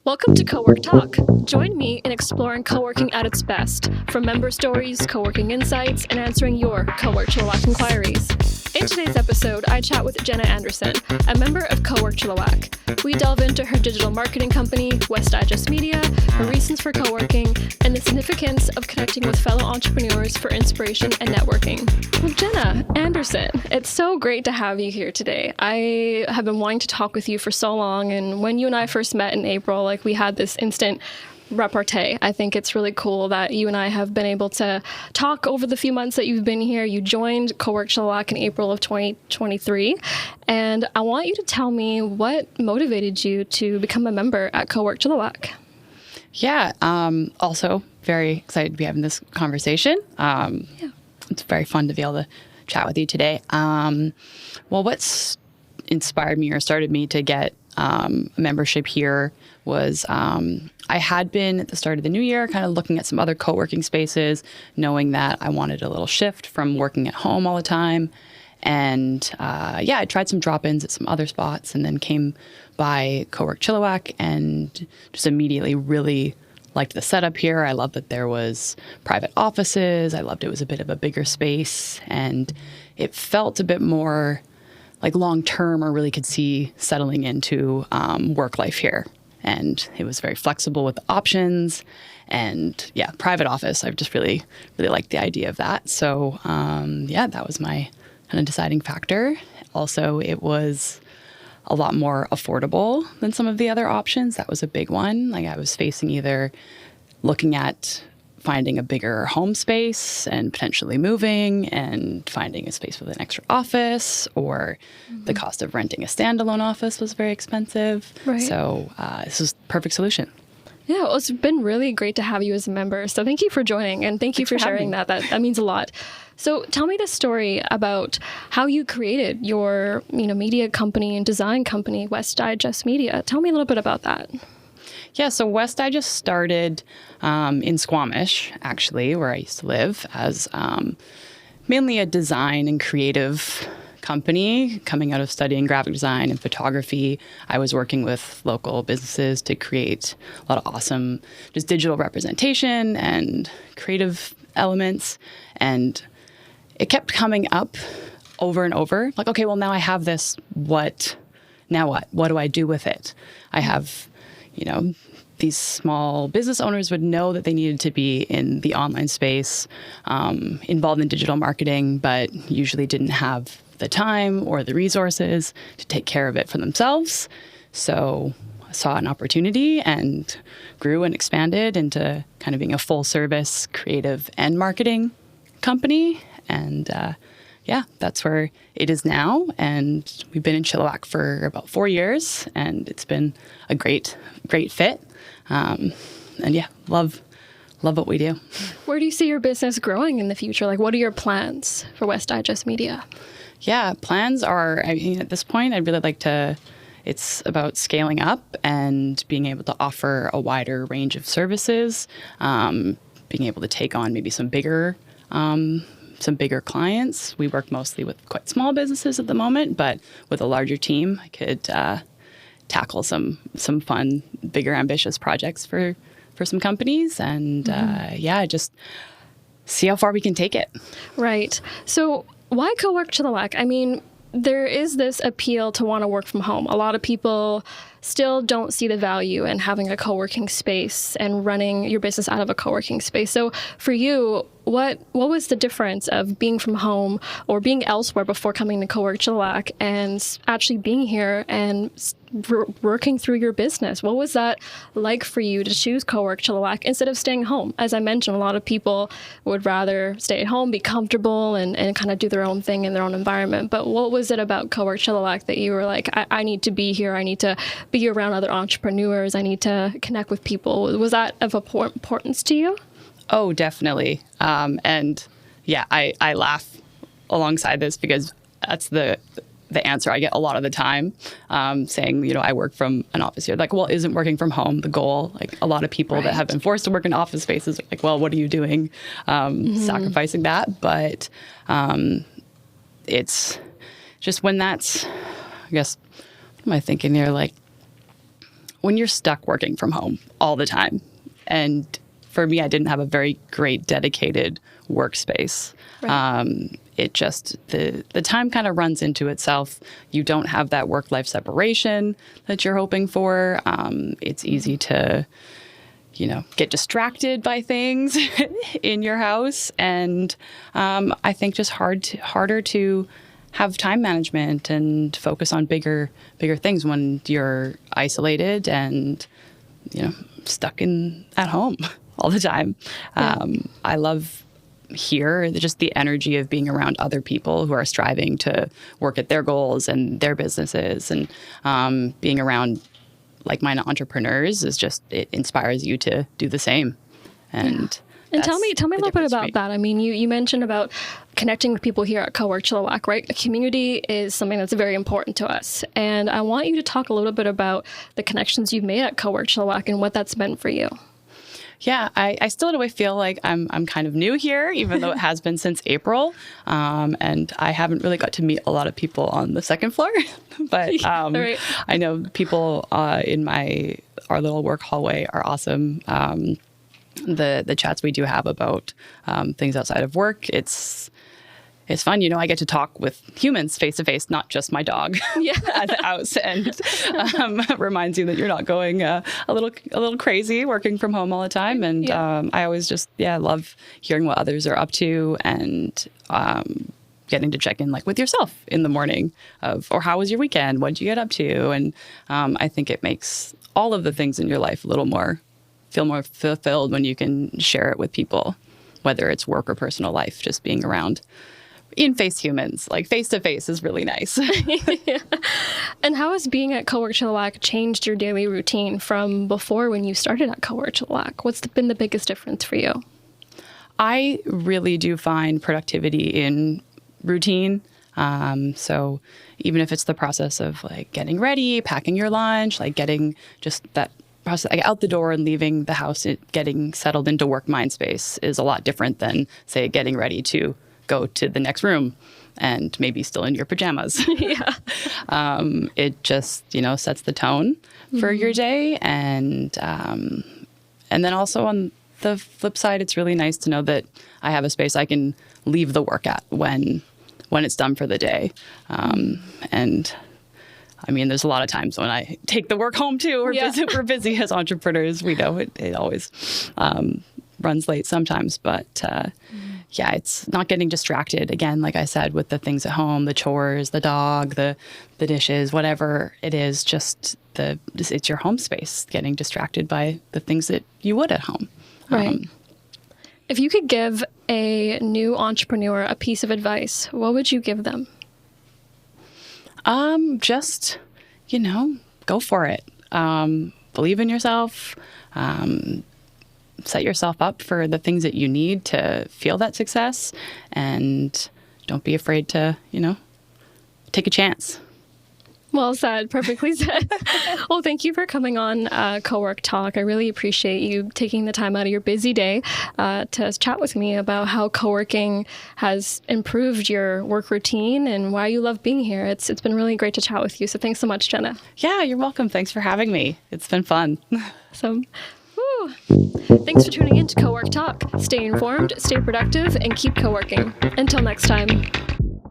Welcome to Cowork Talk. Join me in exploring coworking at its best, from member stories, coworking insights, and answering your Cowork Chilliwack inquiries. In today's episode, I chat with Jenna Anderson, a member of Cowork Chilliwack. We delve into her digital marketing company, West Digest Media, her reasons for coworking, and the significance of connecting with fellow entrepreneurs for inspiration and networking. Well, Jenna Anderson, it's so great to have you here today. I have been wanting to talk with you for so long, and when you and I first met in April, we had this instant repartee. I think it's really cool that you and I have been able to talk over the few months that you've been here. You joined Cowork Chilliwack in April of 2023, and I want you to tell me what motivated you to become a member at Cowork Chilliwack. Yeah, also very excited to be having this conversation. It's very fun to be able to chat with you today. What's inspired me or started me to get a membership here was I had been at the start of the new year kind of looking at some other co-working spaces, knowing that I wanted a little shift from working at home all the time. And I tried some drop-ins at some other spots and then came by Cowork Chilliwack and just immediately really liked the setup here. I loved that there was private offices. I loved it was a bit of a bigger space, and it felt a bit more like long-term, or really could see settling into work life here. And it was very flexible with the options, and private office. I've just really, really liked the idea of that. So that was my kind of deciding factor. Also, it was a lot more affordable than some of the other options. That was a big one. I was facing either looking at finding a bigger home space and potentially moving and finding a space with an extra office, or the cost of renting a standalone office was very expensive. Right. So this was the perfect solution. Yeah, well, it's been really great to have you as a member. So thank you for joining, and thank you for sharing that. That means a lot. So tell me the story about how you created your media company and design company, West Digest Media. Tell me a little bit about that. Yeah, so West Digest started in Squamish, actually, where I used to live, as mainly a design and creative company. Coming out of studying graphic design and photography, I was working with local businesses to create a lot of awesome just digital representation and creative elements. And it kept coming up over and over. Like, okay, well, now I have this. Now what? What do I do with it? I have these small business owners would know that they needed to be in the online space, involved in digital marketing, but usually didn't have the time or the resources to take care of it for themselves. So I saw an opportunity and grew and expanded into kind of being a full service creative and marketing company. And that's where it is now. And we've been in Chilliwack for about 4 years, and it's been a great fit. Love what we do. Where do you see your business growing in the future? What are your plans for West Digest Media? Yeah, plans are, at this point, I'd really like to, it's about scaling up and being able to offer a wider range of services, being able to take on maybe some bigger clients. We work mostly with quite small businesses at the moment, but with a larger team, I could tackle some fun, bigger, ambitious projects for some companies, and just see how far we can take it. Right. So why Cowork Chilliwack? I mean, there is this appeal to want to work from home. A lot of people still don't see the value in having a co-working space and running your business out of a co-working space. So for you, what was the difference of being from home or being elsewhere before coming to Cowork Chilliwack and actually being here and working through your business? What was that like for you to choose Cowork Chilliwack instead of staying home? As I mentioned, a lot of people would rather stay at home, be comfortable, and kind of do their own thing in their own environment. But what was it about Cowork Chilliwack that you were like, I need to be here, I need to be around other entrepreneurs, I need to connect with people? Was that of importance to you? Oh, definitely. I laugh alongside this because that's the answer I get a lot of the time, saying, I work from an office here. Like, well, isn't working from home the goal? Like, a lot of people that have been forced to work in office spaces are like, well, what are you doing? Sacrificing that. But it's just when that's, I guess, what am I thinking there? Like, when you're stuck working from home all the time, and for me, I didn't have a very great dedicated workspace. Right. It just, the time kind of runs into itself. You don't have that work-life separation that you're hoping for. It's easy to, get distracted by things in your house. And I think just harder to have time management and focus on bigger things when you're isolated and, stuck at home all the time. Yeah. I love here just the energy of being around other people who are striving to work at their goals and their businesses, and being around like-minded entrepreneurs it inspires you to do the same. And tell me a little bit about that. I mean, you mentioned about connecting with people here at Cowork Chilliwack, right? A community is something that's very important to us. And I want you to talk a little bit about the connections you've made at Cowork Chilliwack and what that's meant for you. Yeah, I still in a way feel like I'm kind of new here, even though it has been since April. And I haven't really got to meet a lot of people on the second floor. But Right. I know people in our little work hallway are awesome. The chats we do have about things outside of work, it's fun. I get to talk with humans face to face, not just my dog at the house, and reminds you that you're not going a little crazy working from home all the time. And I always just love hearing what others are up to, and getting to check in with yourself in the morning or how was your weekend? What did you get up to? And I think it makes all of the things in your life feel more fulfilled when you can share it with people, whether it's work or personal life. Just being around in-face humans, face-to-face, is really nice. Yeah. And how has being at Cowork Chilliwack changed your daily routine from before when you started at Cowork Chilliwack? What's been the biggest difference for you? I really do find productivity in routine. So even if it's the process of getting ready, packing your lunch, getting just that process out the door and leaving the house, getting settled into work mind space is a lot different than, say, getting ready to go to the next room and maybe still in your pajamas. Yeah. It just, sets the tone for your day. And then also on the flip side, it's really nice to know that I have a space I can leave the work at when it's done for the day. And I mean, there's a lot of times when I take the work home too. We're busy as entrepreneurs. We know it always runs late sometimes, but it's not getting distracted. Again, like I said, with the things at home, the chores, the dog, the dishes, whatever it is, it's your home space, getting distracted by the things that you would at home. Right. If you could give a new entrepreneur a piece of advice, what would you give them? Just, go for it. Believe in yourself. Set yourself up for the things that you need to feel that success, and don't be afraid to, take a chance. Well said. Perfectly said. Well, thank you for coming on Cowork Talk. I really appreciate you taking the time out of your busy day to chat with me about how coworking has improved your work routine and why you love being here. It's been really great to chat with you. So thanks so much, Jenna. Yeah, you're welcome. Thanks for having me. It's been fun. So, thanks for tuning in to Cowork Talk. Stay informed, stay productive, and keep coworking. Until next time.